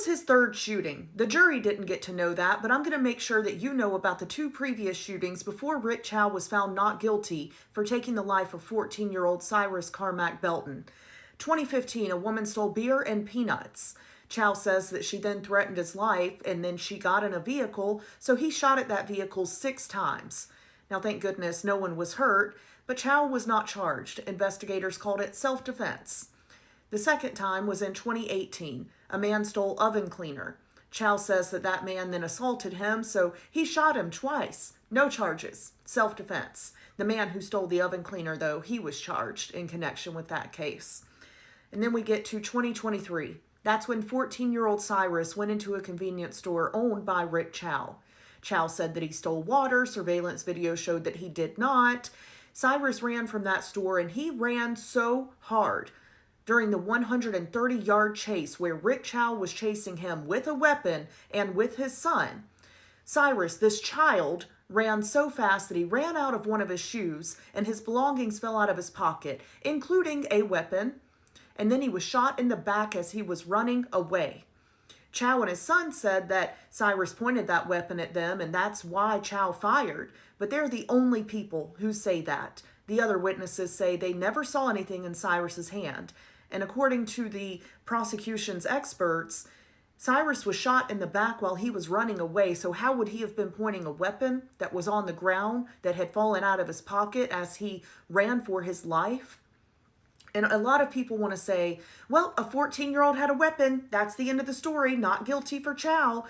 was his third shooting. The jury didn't get to know that, but I'm going to make sure that you know about the 2 previous shootings before Rick Chow was found not guilty for taking the life of 14-year-old Cyrus Carmack Belton. 2015, a woman stole beer and peanuts. Chow says that she then threatened his life and then she got in a vehicle, so he shot at that vehicle 6 times. Now, thank goodness no one was hurt, but Chow was not charged. Investigators called it self-defense. The second time was in 2018. A man stole oven cleaner. Chow says that that man then assaulted him, so he shot him twice. No charges. Self-defense. The man who stole the oven cleaner, though, he was charged in connection with that case. And then we get to 2023. That's when 14-year-old Cyrus went into a convenience store owned by Rick Chow. Chow said that he stole water. Surveillance video showed that he did not. Cyrus ran from that store, and he ran so hard during the 130-yard chase where Rick Chow was chasing him with a weapon and with his son. Cyrus, this child, ran so fast that he ran out of one of his shoes and his belongings fell out of his pocket, including a weapon, and then he was shot in the back as he was running away. Chow and his son said that Cyrus pointed that weapon at them and that's why Chow fired, but they're the only people who say that. The other witnesses say they never saw anything in Cyrus's hand. And according to the prosecution's experts, Cyrus was shot in the back while he was running away. So how would he have been pointing a weapon that was on the ground that had fallen out of his pocket as he ran for his life? And a lot of people want to say, well, a 14-year-old had a weapon. That's the end of the story. Not guilty for Chow.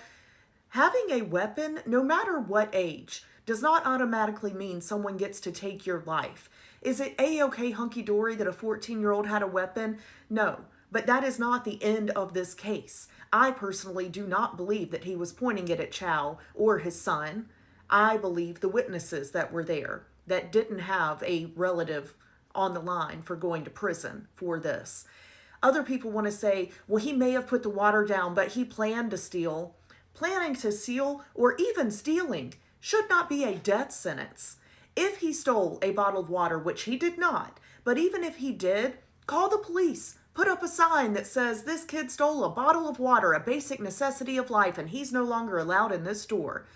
Having a weapon, no matter what age, does not automatically mean someone gets to take your life. Is it a-okay hunky-dory that a 14-year-old had a weapon? No, but that is not the end of this case. I personally do not believe that he was pointing it at Chow or his son. I believe the witnesses that were there that didn't have a relative on the line for going to prison for this. Other people want to say, well, he may have put the water down, but he planned to steal. Planning to steal or even stealing should not be a death sentence. If he stole a bottle of water, which he did not, but even if he did, call the police. Put up a sign that says this kid stole a bottle of water, a basic necessity of life, and he's no longer allowed in this store.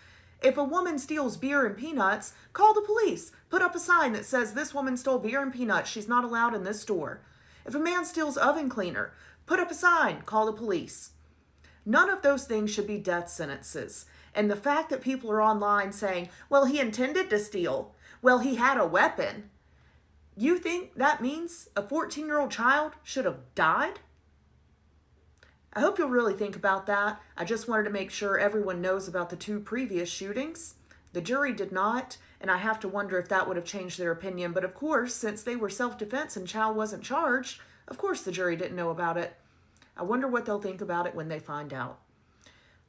If a woman steals beer and peanuts, call the police. Put up a sign that says this woman stole beer and peanuts, she's not allowed in this store. If a man steals oven cleaner, put up a sign, call the police. None of those things should be death sentences. And the fact that people are online saying, well, he intended to steal, well, he had a weapon. You think that means a 14-year-old child should have died? I hope you'll really think about that. I just wanted to make sure everyone knows about the 2 previous shootings. The jury did not, and I have to wonder if that would have changed their opinion. But of course, since they were self-defense and Chow wasn't charged, of course the jury didn't know about it. I wonder what they'll think about it when they find out.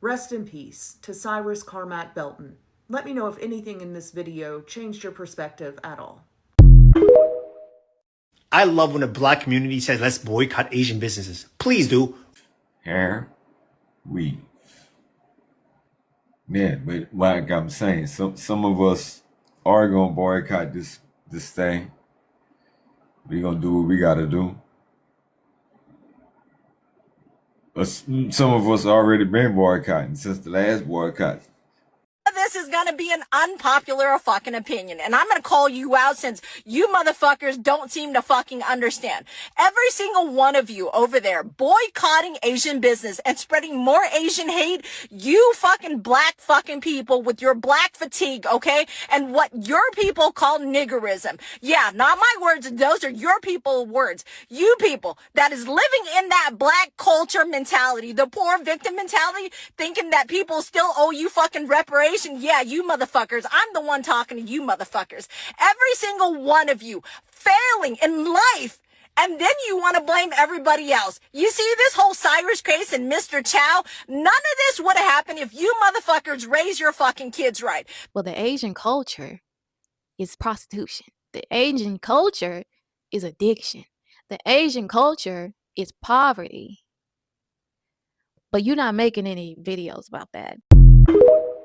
Rest in peace to Cyrus Carmack Belton. Let me know if anything in this video changed your perspective at all. I love when the black community says, let's boycott Asian businesses. Please do. Hair, weave. Yeah, but like I'm saying, some of us are gonna boycott this thing. We gonna do what we gotta do. But some of us already been boycotting since the last boycott. This is gonna be an unpopular fucking opinion, and I'm gonna call you out since you motherfuckers don't seem to fucking understand. Every single one of you over there boycotting Asian business and spreading more Asian hate, you fucking black fucking people with your black fatigue, okay? And what your people call niggerism. Yeah, not my words, those are your people words. You people that is living in that black culture mentality, the poor victim mentality, thinking that people still owe you fucking reparations. Yeah, you motherfuckers. I'm the one talking to you motherfuckers. Every single one of you failing in life. And then you want to blame everybody else. You see this whole Cyrus case and Mr. Chow? None of this would have happened if you motherfuckers raise your fucking kids right. Well, the Asian culture is prostitution. The Asian culture is addiction. The Asian culture is poverty. But you're not making any videos about that.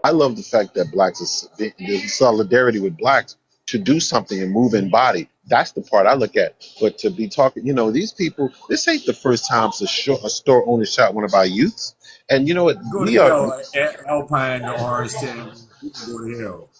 I love the fact that blacks are, there's solidarity with blacks to do something and move in body. That's the part I look at. But to be talking, these people, this ain't the first time a store owner shot one of our youths. And you know what? Go We to are. hell, Alpine R7. You can go to hell.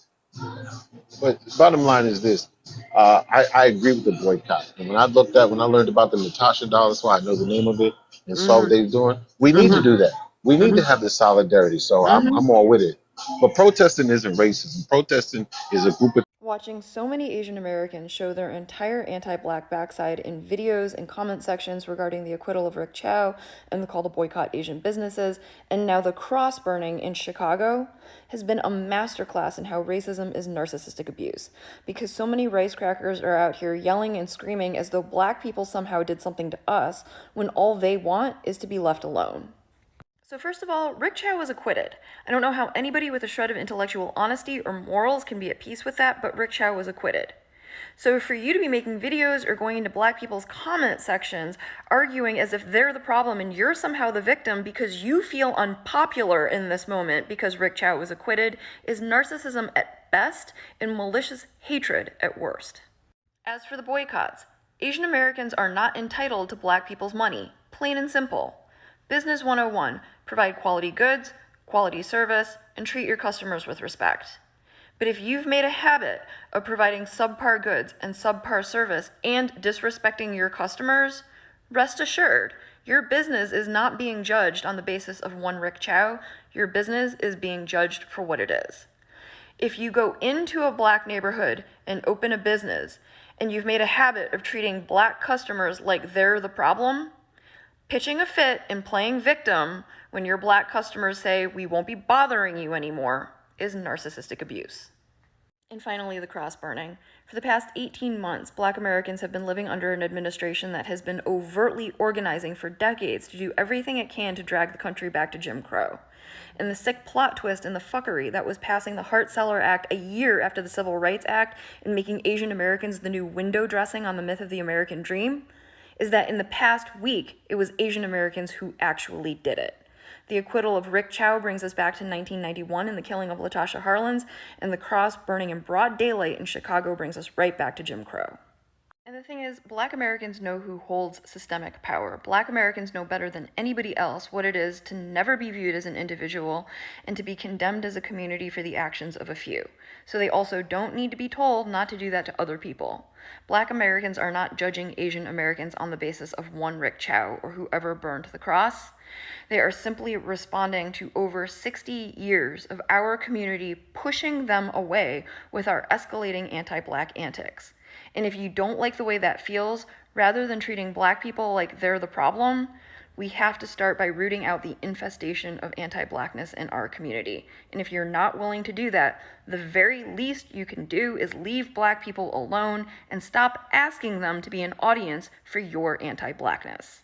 But bottom line is this: I agree with the boycott. And when I learned about the Natasha doll, that's why I know the name of it and saw what Mm-hmm. they were doing. We need to Mm-hmm. do that. We need to Mm-hmm. have this solidarity. So Mm-hmm. I'm all with it. But protesting isn't racism. Protesting is a group of Watching so many Asian Americans show their entire anti-black backside in videos and comment sections regarding the acquittal of Rick Chow and the call to boycott Asian businesses, and now the cross burning in Chicago, has been a masterclass in how racism is narcissistic abuse. Because so many ricecrackers are out here yelling and screaming as though black people somehow did something to us, when all they want is to be left alone. So first of all, Rick Chow was acquitted. I don't know how anybody with a shred of intellectual honesty or morals can be at peace with that, but Rick Chow was acquitted. So for you to be making videos or going into black people's comment sections arguing as if they're the problem and you're somehow the victim because you feel unpopular in this moment because Rick Chow was acquitted is narcissism at best and malicious hatred at worst. As for the boycotts, Asian Americans are not entitled to black people's money, plain and simple. Business 101, provide quality goods, quality service, and treat your customers with respect. But if you've made a habit of providing subpar goods and subpar service and disrespecting your customers, rest assured, your business is not being judged on the basis of one Rick Chow. Your business is being judged for what it is. If you go into a black neighborhood and open a business and you've made a habit of treating black customers like they're the problem, pitching a fit and playing victim when your black customers say, "We won't be bothering you anymore," is narcissistic abuse. And finally, the cross burning. For the past 18 months, black Americans have been living under an administration that has been overtly organizing for decades to do everything it can to drag the country back to Jim Crow. And the sick plot twist and the fuckery that was passing the Hart-Celler Act a year after the Civil Rights Act and making Asian Americans the new window dressing on the myth of the American dream is that in the past week, it was Asian Americans who actually did it. The acquittal of Rick Chow brings us back to 1991 and the killing of Latasha Harlins, and the cross burning in broad daylight in Chicago brings us right back to Jim Crow. And the thing is, black Americans know who holds systemic power. Black Americans know better than anybody else what it is to never be viewed as an individual and to be condemned as a community for the actions of a few. So they also don't need to be told not to do that to other people. Black Americans are not judging Asian Americans on the basis of one Rick Chow or whoever burned the cross. They are simply responding to over 60 years of our community pushing them away with our escalating anti-black antics. And if you don't like the way that feels, rather than treating black people like they're the problem, we have to start by rooting out the infestation of anti-blackness in our community. And if you're not willing to do that, the very least you can do is leave black people alone and stop asking them to be an audience for your anti-blackness.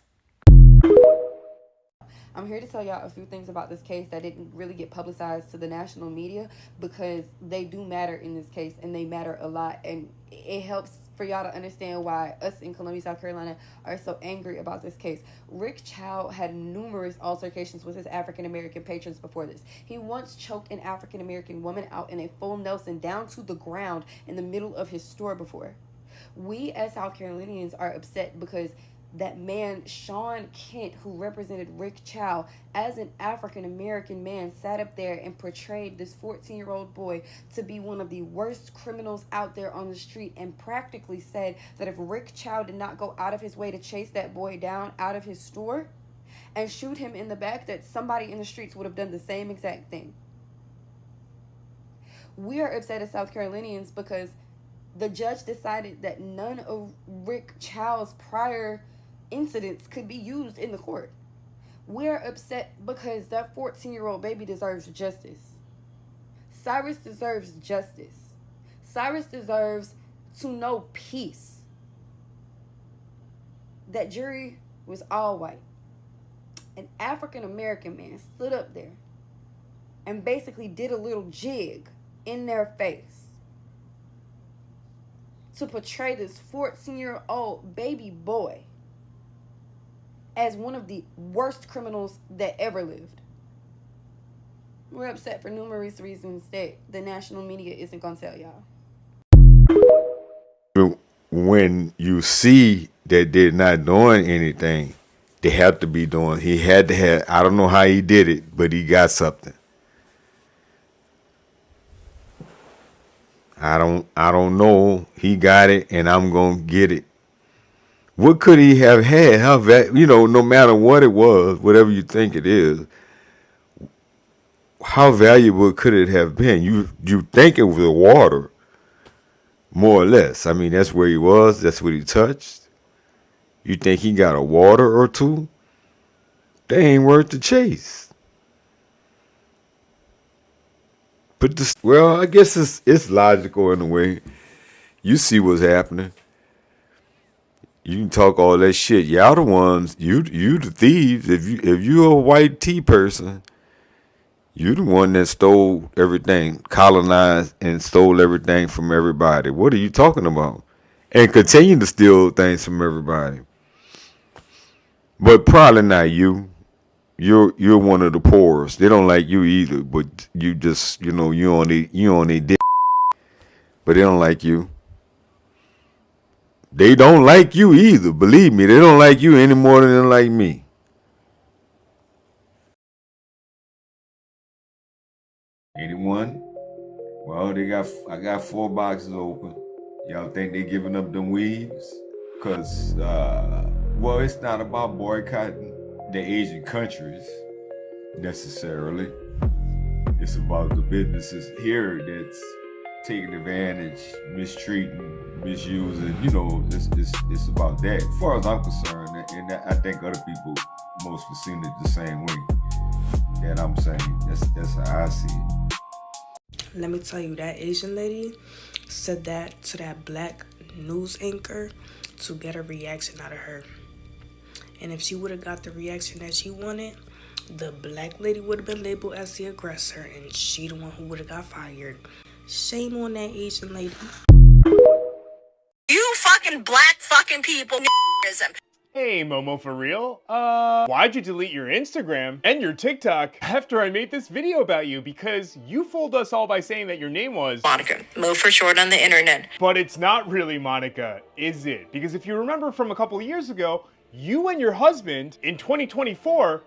I'm here to tell y'all a few things about this case that didn't really get publicized to the national media because they do matter in this case and they matter a lot, and it helps for y'all to understand why us in Columbia, South Carolina are so angry about this case. Rick Chow had numerous altercations with his African American patrons before this. He once choked an African American woman out in a full Nelson down to the ground in the middle of his store before. We as South Carolinians are upset because that man, Sean Kent, who represented Rick Chow as an African-American man, sat up there and portrayed this 14-year-old boy to be one of the worst criminals out there on the street and practically said that if Rick Chow did not go out of his way to chase that boy down out of his store and shoot him in the back, that somebody in the streets would have done the same exact thing. We are upset as South Carolinians because the judge decided that none of Rick Chow's prior incidents could be used in the court. We're upset because that 14-year-old baby deserves justice. Cyrus deserves justice. Cyrus deserves to know peace. That jury was all white. An African-American man stood up there and basically did a little jig in their face to portray this 14-year-old baby boy as one of the worst criminals that ever lived. We're upset for numerous reasons that the national media isn't going to tell y'all. When you see that they're not doing anything, they have to be doing. He had to have. I don't know how he did it, but he got something. I don't know. He got it, and I'm gonna get it. What could he have had? No matter what it was, whatever you think it is, how valuable could it have been? You think it was the water, more or less. I mean, that's where he was. That's what he touched. You think he got a water or two? They ain't worth the chase. But I guess it's logical in a way. You see what's happening. You can talk all that shit. Y'all the ones. You the thieves. If you a white tea person, you the one that stole everything, colonized and stole everything from everybody. What are you talking about? And continue to steal things from everybody. But probably not you. You're one of the poorest. They don't like you either. But you just you only did. But they don't like you. They don't like you either. Believe me, they don't like you any more than they like me. Anyone? Well, I got 4 boxes open. Y'all think they giving up them weaves? Cause it's not about boycotting the Asian countries necessarily. It's about the businesses here that's taking advantage, mistreating, misusing. It's about that. As far as I'm concerned, and I think other people mostly seen it the same way that I'm saying. That's how I see it. Let me tell you, that Asian lady said that to that black news anchor to get a reaction out of her. And if she would have got the reaction that she wanted, the black lady would have been labeled as the aggressor, and she the one who would have got fired. Shame on that Asian lady. You fucking black fucking people. Hey, Momo, for real? Why'd you delete your Instagram and your TikTok after I made this video about you? Because you fooled us all by saying that your name was Monica. Mo for short on the internet. But it's not really Monica, is it? Because if you remember from a couple of years ago, you and your husband in 2024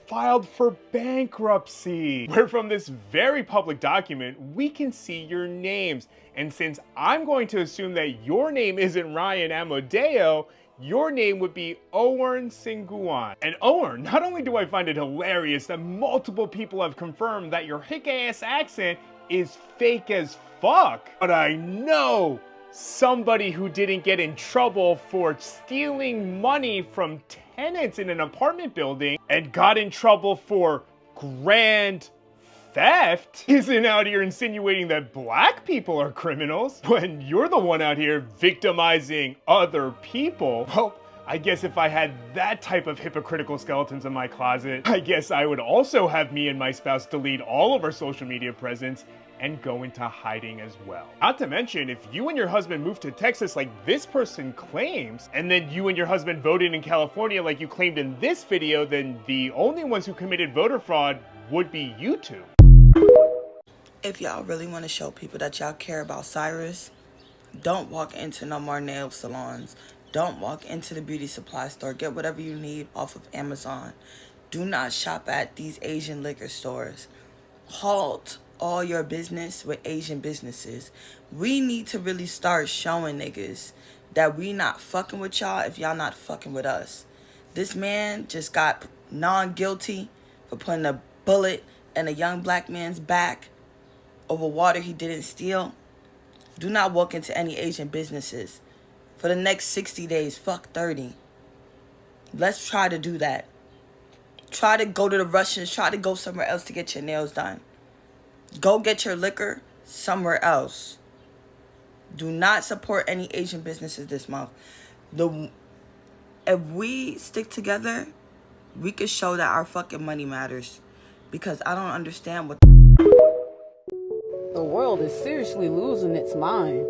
filed for bankruptcy, where from this very public document, we can see your names. And since I'm going to assume that your name isn't Ryan Amodeo, your name would be Owen Singuan. And Owen, not only do I find it hilarious that multiple people have confirmed that your hick-ass accent is fake as fuck, but I know somebody who didn't get in trouble for stealing money from tenants in an apartment building and got in trouble for grand theft isn't out here insinuating that black people are criminals when you're the one out here victimizing other people. Well, I guess if I had that type of hypocritical skeletons in my closet, I guess I would also have me and my spouse delete all of our social media presence and go into hiding as well. Not to mention, if you and your husband moved to Texas like this person claims, and then you and your husband voted in California like you claimed in this video, then the only ones who committed voter fraud would be you two. If y'all really want to show people that y'all care about Cyrus, don't walk into no more nail salons. Don't walk into the beauty supply store. Get whatever you need off of Amazon. Do not shop at these Asian liquor stores. Halt all your business with Asian businesses. We need to really start showing niggas that we not fucking with y'all if y'all not fucking with us. This man just got non-guilty for putting a bullet in a young black man's back over water he didn't steal. Do not walk into any Asian businesses for the next 60 days. Fuck 30. Let's try to do that. Try to go to the Russians. Try to go somewhere else to get your nails done. Go get your liquor somewhere else. Do not support any Asian businesses this month. If we stick together, we could show that our fucking money matters. Because I don't understand what the world is seriously losing its mind.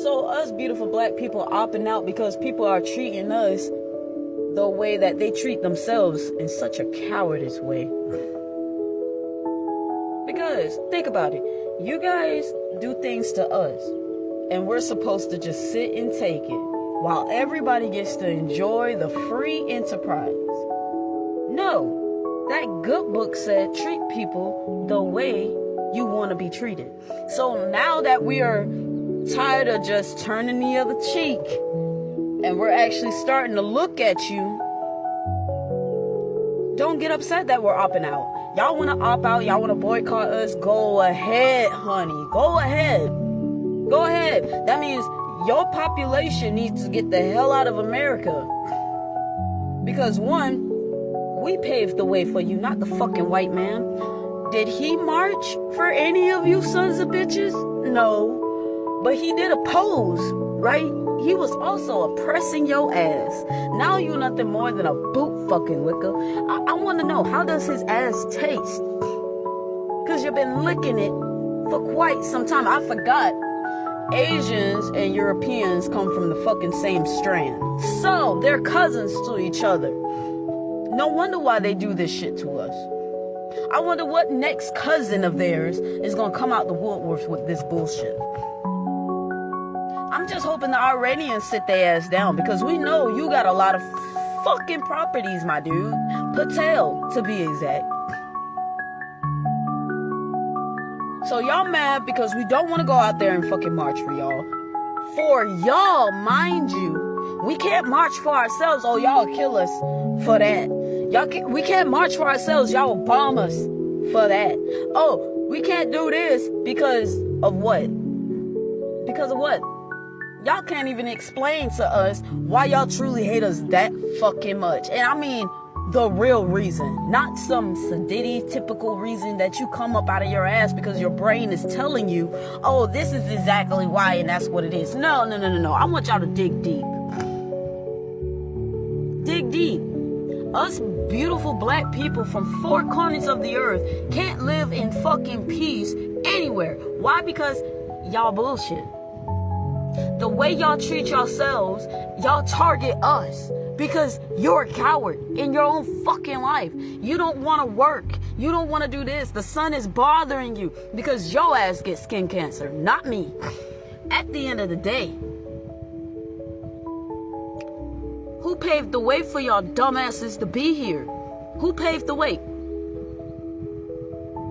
So us beautiful black people opting out because people are treating us the way that they treat themselves in such a cowardice way. Because, think about it. You guys do things to us. and we're supposed to just sit and take it while everybody gets to enjoy the free enterprise. No, that good book said treat people the way you want to be treated. So now that we are tired of just turning the other cheek and we're actually starting to look at you, don't get upset that we're opting out. Y'all want to opt out, y'all want to boycott us, go ahead, honey. Go ahead. Go ahead. That means your population needs to get the hell out of America. Because one, we paved the way for you, not the fucking white man. Did he march for any of you sons of bitches? No. But he did oppose, right? He was also oppressing your ass. Now you're nothing more than a boot fucking licker. I want to know, how does his ass taste? Because you've been licking it for quite some time. I forgot. Asians and Europeans come from the fucking same strand. So, they're cousins to each other. No wonder why they do this shit to us. I wonder what next cousin of theirs is gonna come out the woodworks with this bullshit. I'm just hoping the Iranians sit their ass down, because we know you got a lot of fucking properties, my dude. Patel, to be exact. So y'all mad because we don't want to go out there and fucking march for y'all. For y'all, mind you. We can't march for ourselves. Oh, y'all kill us for that. We can't march for ourselves. Y'all will bomb us for that. Oh, we can't do this because of what? Because of what? Y'all can't even explain to us why y'all truly hate us that fucking much. And I mean, the real reason, not some sedity typical reason that you come up out of your ass because your brain is telling you, oh, this is exactly why and that's what it is. No. I want y'all to dig deep. Dig deep. Us beautiful black people from four corners of the earth can't live in fucking peace anywhere. Why? Because y'all bullshit. The way y'all treat yourselves, y'all target us. Because you're a coward in your own fucking life. You don't want to work. You don't want to do this. The sun is bothering you because your ass gets skin cancer, not me. At the end of the day, who paved the way for y'all dumbasses to be here? Who paved the way?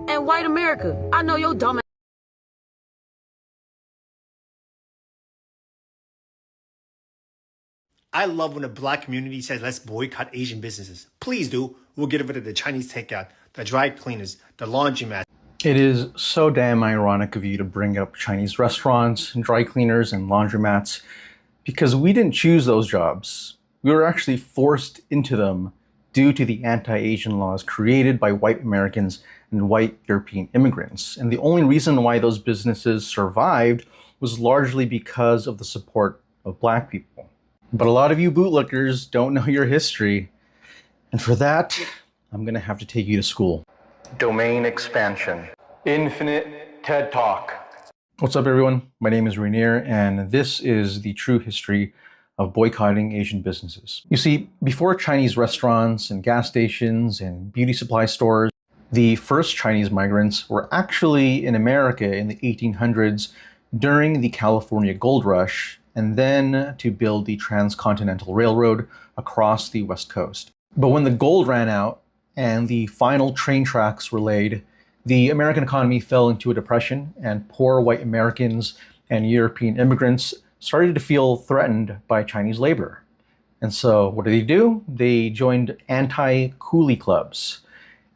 And white America, I know your dumb ass. I love when the black community says, let's boycott Asian businesses. Please do. We'll get rid of the Chinese takeout, the dry cleaners, the laundromat. It is so damn ironic of you to bring up Chinese restaurants and dry cleaners and laundromats, because we didn't choose those jobs. We were actually forced into them due to the anti-Asian laws created by white Americans and white European immigrants. And the only reason why those businesses survived was largely because of the support of black people. But a lot of you bootlickers don't know your history. And for that, I'm gonna have to take you to school. Domain expansion. Infinite TED Talk. What's up, everyone? My name is Rainier, and this is the true history of boycotting Asian businesses. You see, before Chinese restaurants and gas stations and beauty supply stores, the first Chinese migrants were actually in America in the 1800s during the California Gold Rush, and then to build the Transcontinental Railroad across the West Coast. But when the gold ran out and the final train tracks were laid, the American economy fell into a depression, and poor white Americans and European immigrants started to feel threatened by Chinese labor. And so what do? They joined anti-coolie clubs,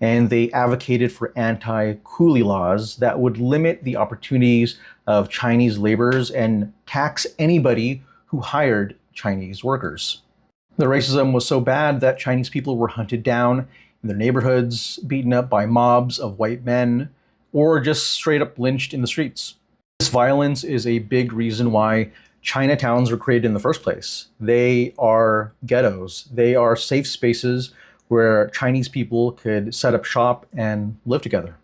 and they advocated for anti-coolie laws that would limit the opportunities of Chinese laborers and tax anybody who hired Chinese workers. The racism was so bad that Chinese people were hunted down in their neighborhoods, beaten up by mobs of white men, or just straight up lynched in the streets. This violence is a big reason why Chinatowns were created in the first place. They are ghettos. They are safe spaces where Chinese people could set up shop and live together.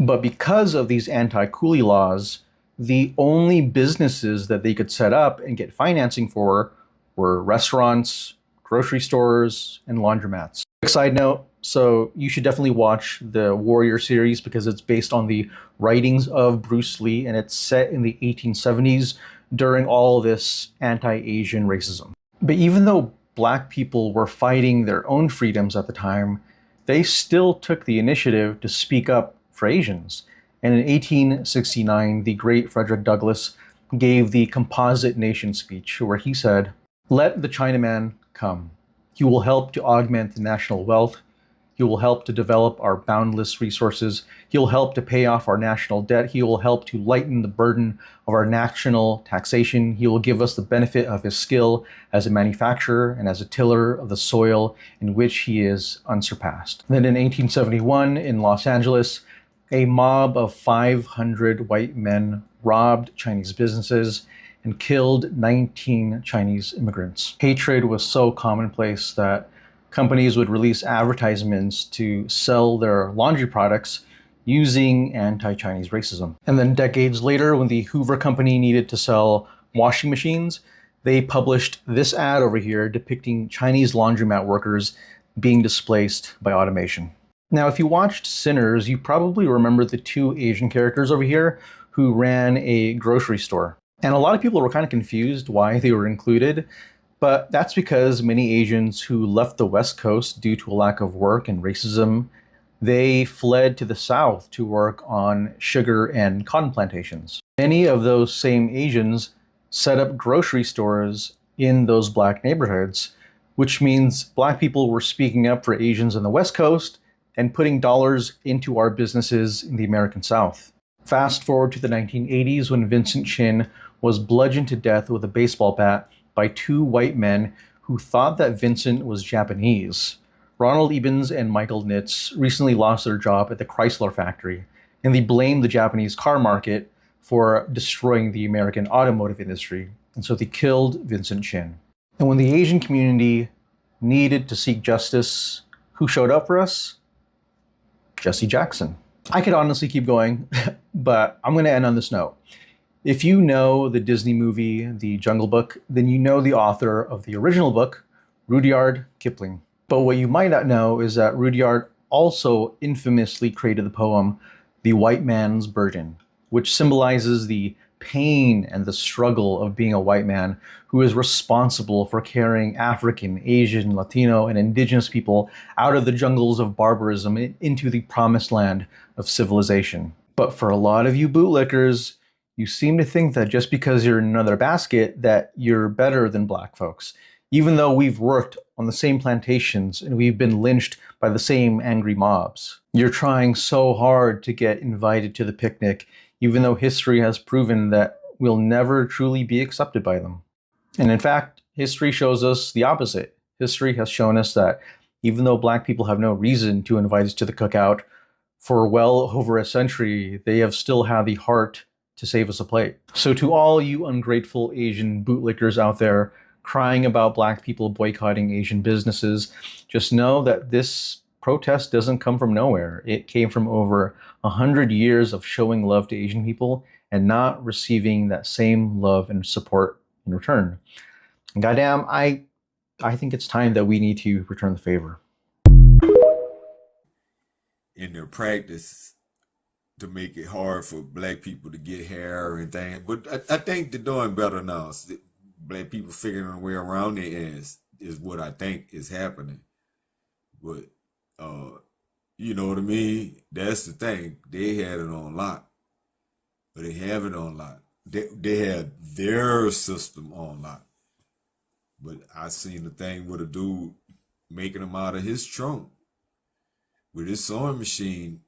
But because of these anti-coolie laws, the only businesses that they could set up and get financing for were restaurants, grocery stores, and laundromats. Quick side note, so you should definitely watch the Warrior series because it's based on the writings of Bruce Lee, and it's set in the 1870s during all this anti-Asian racism. But even though black people were fighting their own freedoms at the time, they still took the initiative to speak up for Asians. And in 1869, the great Frederick Douglass gave the Composite Nation speech, where he said, "Let the Chinaman come. He will help to augment the national wealth. He will help to develop our boundless resources. He will help to pay off our national debt. He will help to lighten the burden of our national taxation. He will give us the benefit of his skill as a manufacturer and as a tiller of the soil in which he is unsurpassed." Then in 1871 in Los Angeles, a mob of 500 white men robbed Chinese businesses and killed 19 Chinese immigrants. Hatred was so commonplace that companies would release advertisements to sell their laundry products using anti-Chinese racism. And then decades later, when the Hoover Company needed to sell washing machines, they published this ad over here depicting Chinese laundromat workers being displaced by automation. Now, if you watched Sinners, you probably remember the two Asian characters over here who ran a grocery store. And a lot of people were kind of confused why they were included, but that's because many Asians who left the West Coast due to a lack of work and racism, they fled to the South to work on sugar and cotton plantations. Many of those same Asians set up grocery stores in those black neighborhoods, which means black people were speaking up for Asians on the West Coast and putting dollars into our businesses in the American South. Fast forward to the 1980s when Vincent Chin was bludgeoned to death with a baseball bat by two white men who thought that Vincent was Japanese. Ronald Ebens and Michael Nitz recently lost their job at the Chrysler factory, and they blamed the Japanese car market for destroying the American automotive industry, and so they killed Vincent Chin. And when the Asian community needed to seek justice, who showed up for us? Jesse Jackson. I could honestly keep going, but I'm going to end on this note. If you know the Disney movie, The Jungle Book, then you know the author of the original book, Rudyard Kipling. But what you might not know is that Rudyard also infamously created the poem, The White Man's Burden, which symbolizes the pain and the struggle of being a white man who is responsible for carrying African, Asian, Latino, and indigenous people out of the jungles of barbarism into the promised land of civilization. But for a lot of you bootlickers, you seem to think that just because you're in another basket that you're better than black folks, even though we've worked on the same plantations and we've been lynched by the same angry mobs. You're trying so hard to get invited to the picnic, even though history has proven that we'll never truly be accepted by them. And in fact, history shows us the opposite. History has shown us that even though black people have no reason to invite us to the cookout, for well over a century, they have still had the heart to save us a plate. So to all you ungrateful Asian bootlickers out there crying about black people boycotting Asian businesses, just know that this protest doesn't come from nowhere. It came from over 100 years of showing love to Asian people and not receiving that same love and support in return. And goddamn, I think it's time that we need to return the favor. In their practice to make it hard for black people to get hair and things. But I think they're doing better now. Black people figuring a way around it is what I think is happening. But you know what I mean? That's the thing. They had it on lock. But they have it on lock. They had their system on lock. But I seen the thing with a dude making them out of his trunk with his sewing machine